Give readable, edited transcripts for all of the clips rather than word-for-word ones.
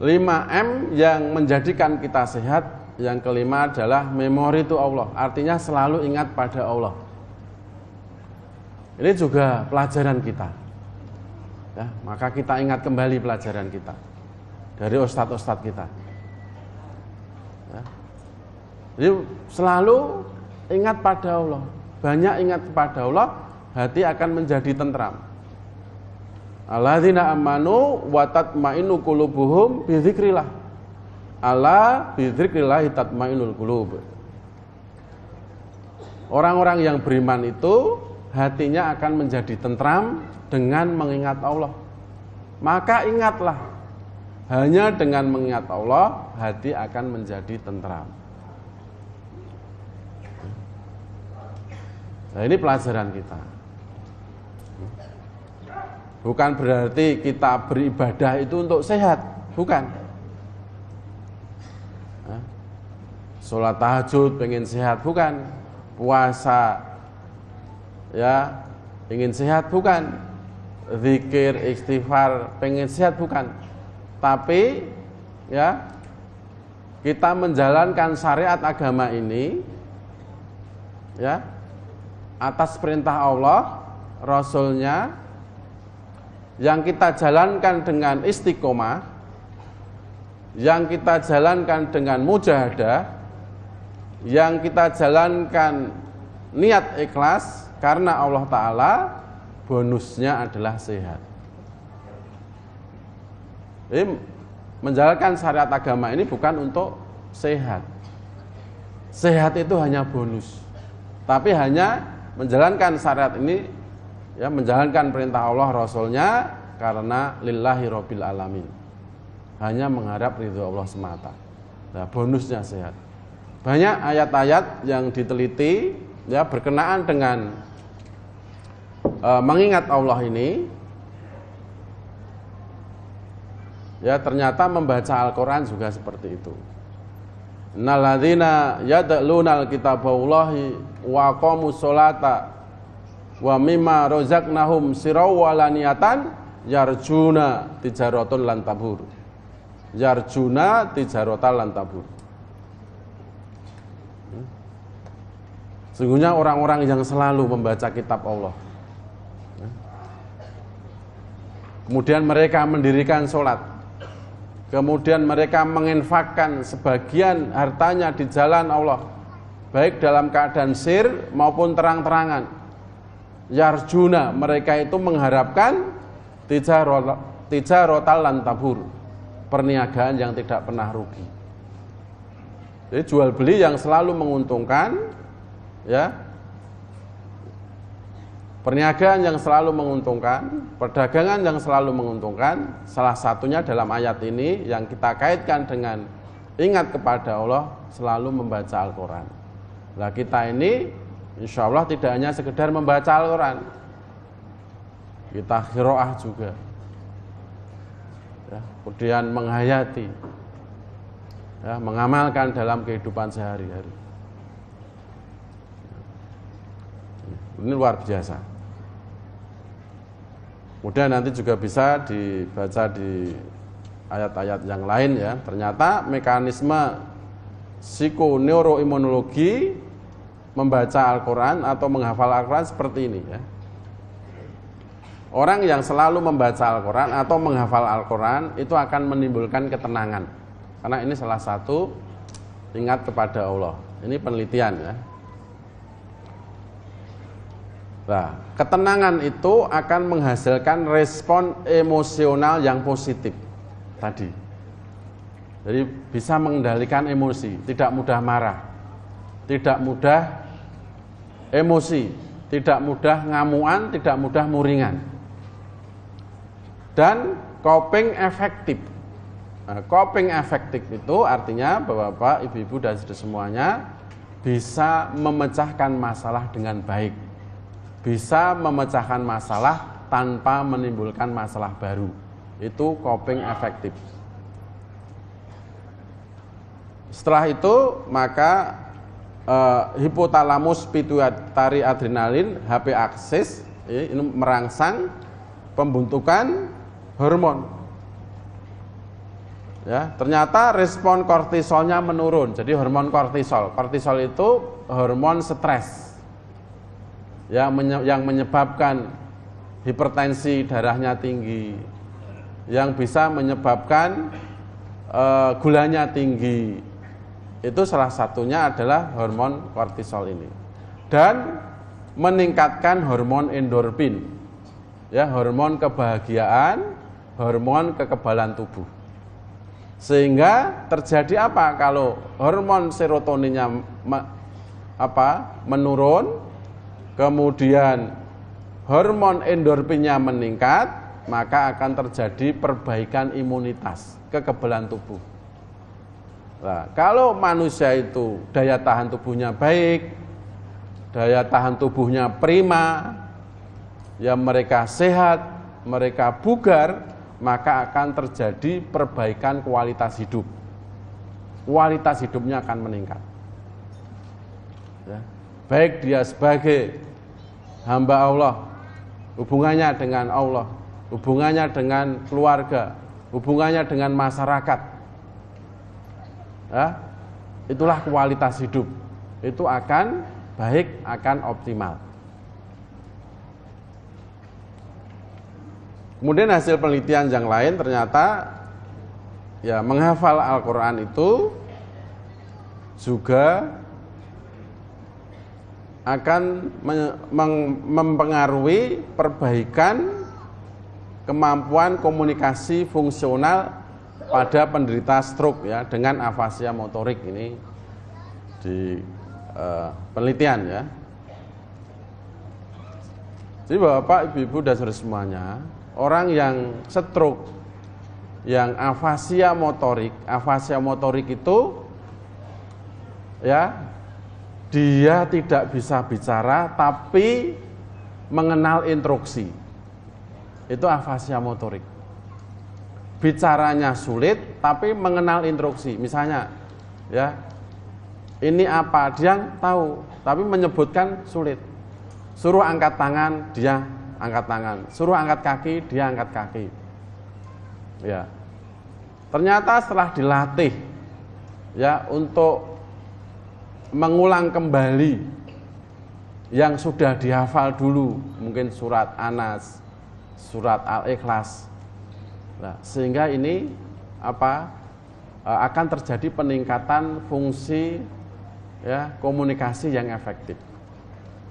5M yang menjadikan kita sehat. Yang kelima adalah memori itu Allah, artinya selalu ingat pada Allah. Ini juga pelajaran kita ya, maka kita ingat kembali pelajaran kita dari ustadz-ustadz kita ya. Jadi selalu ingat pada Allah, banyak ingat kepada Allah, hati akan menjadi tentram. Alladzina amanu wa tatmainu qulubuhum bi dzikrillah. Ala bi dzikrillah tatmainul qulub. Orang-orang yang beriman itu hatinya akan menjadi tentram dengan mengingat Allah. Maka ingatlah, hanya dengan mengingat Allah hati akan menjadi tentram. Nah, ini pelajaran kita. Bukan berarti kita beribadah itu untuk sehat, bukan. Sholat tahajud pengen sehat, bukan. Puasa ya pengen sehat, bukan. Zikir, istighfar pengen sehat, bukan. Tapi ya kita menjalankan syariat agama ini ya atas perintah Allah, Rasulnya, yang kita jalankan dengan istiqomah, yang kita jalankan dengan mujahadah, yang kita jalankan niat ikhlas karena Allah Ta'ala, bonusnya adalah sehat. Jadi menjalankan syariat agama ini bukan untuk sehat. Sehat itu hanya bonus. Tapi hanya menjalankan syariat ini ya, menjalankan perintah Allah, Rasulnya, karena lillahi rabbil alamin, hanya mengharap ridho Allah semata. Nah, bonusnya sehat. Banyak ayat-ayat yang diteliti ya berkenaan dengan mengingat Allah ini. Ya, ternyata membaca Al-Quran juga seperti itu. Innalladzina yad'lunal kitaballahi wa aqamus sholata wa mimma razaqnahum sirraw wa laniyatan yarjuna tijaratun lan tabur. Yarjuna tijaratan lan tabur. Sesungguhnya orang-orang yang selalu membaca kitab Allah, kemudian mereka mendirikan sholat, kemudian mereka menginfakkan sebagian hartanya di jalan Allah, baik dalam keadaan sir maupun terang-terangan. Yarjuna, mereka itu mengharapkan tijarotal lan tabur, perniagaan yang tidak pernah rugi. Jadi jual beli yang selalu menguntungkan, ya, perniagaan yang selalu menguntungkan, perdagangan yang selalu menguntungkan. Salah satunya dalam ayat ini yang kita kaitkan dengan ingat kepada Allah, selalu membaca Al-Quran. Nah, kita ini insya Allah tidak hanya sekedar membaca Al-Quran, kita qiraah juga ya, kemudian menghayati ya, mengamalkan dalam kehidupan sehari-hari. Ini luar biasa. Kemudian nanti juga bisa dibaca di ayat-ayat yang lain ya. Ternyata mekanisme psikoneuroimunologi membaca Al-Quran atau menghafal Al-Quran seperti ini ya. Orang yang selalu membaca Al-Quran atau menghafal Al-Quran itu akan menimbulkan ketenangan. Karena ini salah satu ingat kepada Allah. Ini penelitian ya. Nah, ketenangan itu akan menghasilkan respon emosional yang positif tadi. Jadi bisa mengendalikan emosi, tidak mudah marah, tidak mudah emosi, tidak mudah ngamuan, tidak mudah muringan. Dan coping efektif. Nah, coping efektif itu artinya Bapak, Ibu-ibu dan semuanya bisa memecahkan masalah dengan baik. Bisa memecahkan masalah tanpa menimbulkan masalah baru. Itu coping efektif. Setelah itu maka hipotalamus pituitary adrenalin HP aksis ini merangsang pembentukan hormon. Ya, ternyata respon kortisolnya menurun. Jadi hormon kortisol. Kortisol itu hormon stres. Ya, yang menyebabkan hipertensi darahnya tinggi. Yang bisa menyebabkan gulanya tinggi. Itu salah satunya adalah hormon kortisol ini. Dan meningkatkan hormon endorfin. Ya, hormon kebahagiaan, hormon kekebalan tubuh. Sehingga terjadi apa kalau hormon serotoninnya menurun, kemudian hormon endorfinnya meningkat, maka akan terjadi perbaikan imunitas, kekebalan tubuh. Nah, kalau manusia itu daya tahan tubuhnya baik, daya tahan tubuhnya prima, ya mereka sehat, mereka bugar, maka akan terjadi perbaikan kualitas hidup. Kualitas hidupnya akan meningkat. Ya. Baik dia sebagai hamba Allah, hubungannya dengan Allah, hubungannya dengan keluarga, hubungannya dengan masyarakat. Ya. Itulah kualitas hidup. Itu akan baik, akan optimal. Kemudian hasil penelitian yang lain ternyata ya menghafal Al-Quran itu juga akan mempengaruhi perbaikan kemampuan komunikasi fungsional pada penderita stroke ya dengan afasia motorik ini di penelitian ya. Jadi Bapak, Ibu, dan saudara semuanya, orang yang stroke, yang afasia motorik itu ya dia tidak bisa bicara tapi mengenal instruksi. Itu afasia motorik. Bicaranya sulit tapi mengenal instruksi. Misalnya ya, ini apa, dia tahu tapi menyebutkan sulit. Suruh angkat tangan, dia angkat tangan. Suruh angkat kaki, dia angkat kaki. Ya. Ternyata setelah dilatih ya untuk mengulang kembali yang sudah dihafal dulu, mungkin surat Anas, surat Al-Ikhlas. Nah, sehingga ini akan terjadi peningkatan fungsi ya komunikasi yang efektif.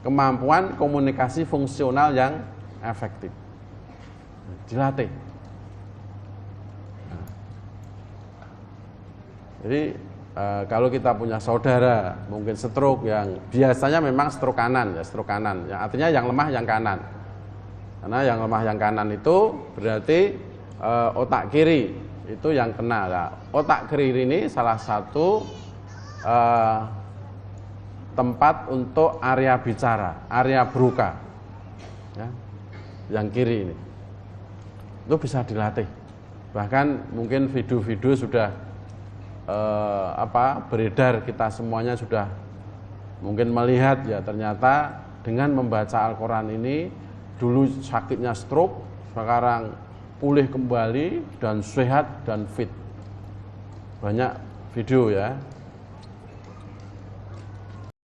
Kemampuan komunikasi fungsional yang efektif. Dilatih. Nah. Jadi kalau kita punya saudara mungkin stroke yang biasanya memang stroke kanan ya, stroke kanan. Ya, artinya yang lemah yang kanan. Karena yang lemah yang kanan itu berarti otak kiri itu yang kena. Nah, otak kiri ini salah satu tempat untuk area bicara, area Broca, ya, yang kiri ini, itu bisa dilatih. Bahkan mungkin video-video sudah beredar, kita semuanya sudah mungkin melihat ya, ternyata dengan membaca Al-Quran ini, dulu sakitnya stroke, sekarang pulih kembali dan sehat dan fit. Banyak video ya.